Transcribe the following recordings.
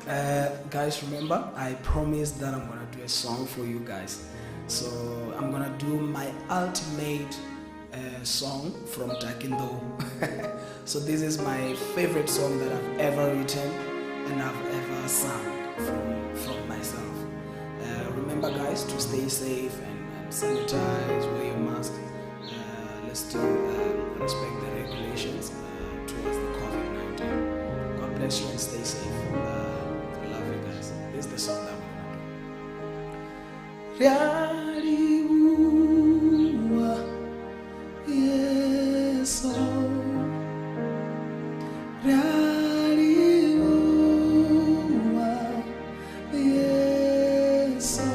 Guys, remember, I promised that I'm gonna do a song for you guys. So I'm gonna do my ultimate song from Takie Ndou. So this is my favorite song that I've ever written and I've ever sung from myself. Remember, guys, to stay safe and sanitize, wear your mask. Let's still respect the regulations towards the COVID-19. God bless you and stay safe. I love you guys. This is the song that we're gonna do. Livhuwa, yes, oh. Livhuwa, yes, oh.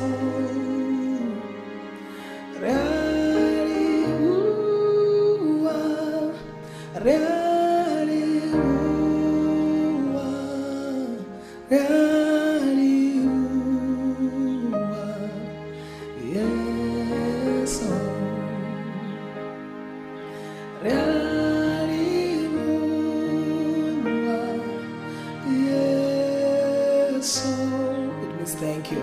It means thank you.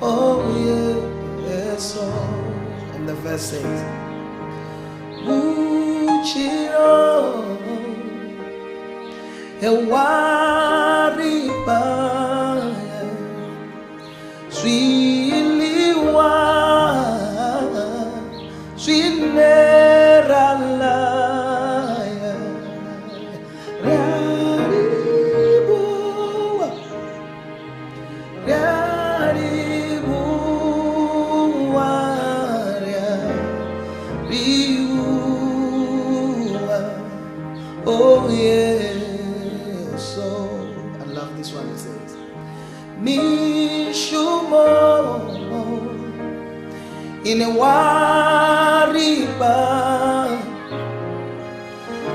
Oh yes, oh. And the verse says, Uchiro Ewariba Swiliwa Swinerala Oh yes, so I love this one. It says, Mishumo in a wariba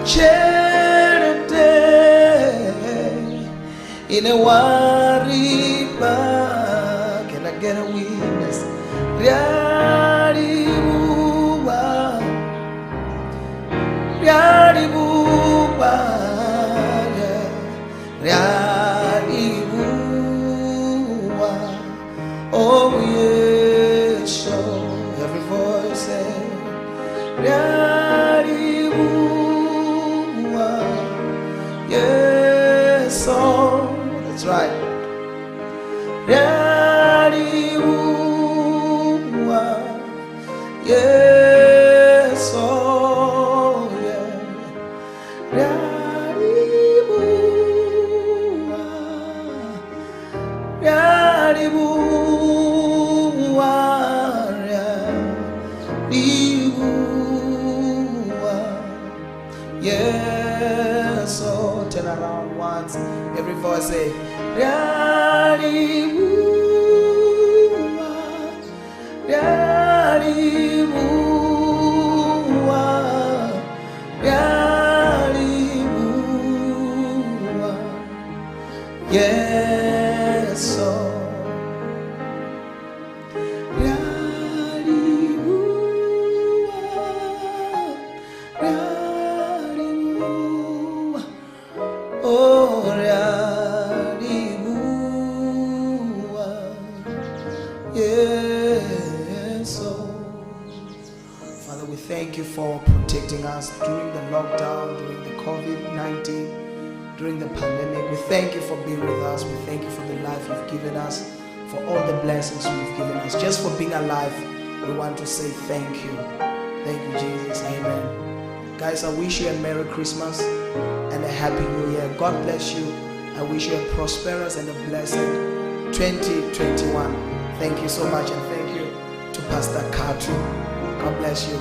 cherete in a wariba. Can I get a witness? Oh yes, so every voice says, yes, so that's right. Yes, so yeah. Yes, so turn around once. Every voice say, yes, so Father, we thank you for protecting us during the lockdown, during the COVID-19, during the pandemic. We thank you for being with us. We thank you for the life you've given us, for all the blessings you've given us. Just for being alive, we want to say thank you. Thank you, Jesus. Amen. Guys, I wish you a Merry Christmas and a Happy New Year. God bless you. I wish you a prosperous and a blessed 2021. Thank you so much, and thank you to Pastor Khathu. God bless you.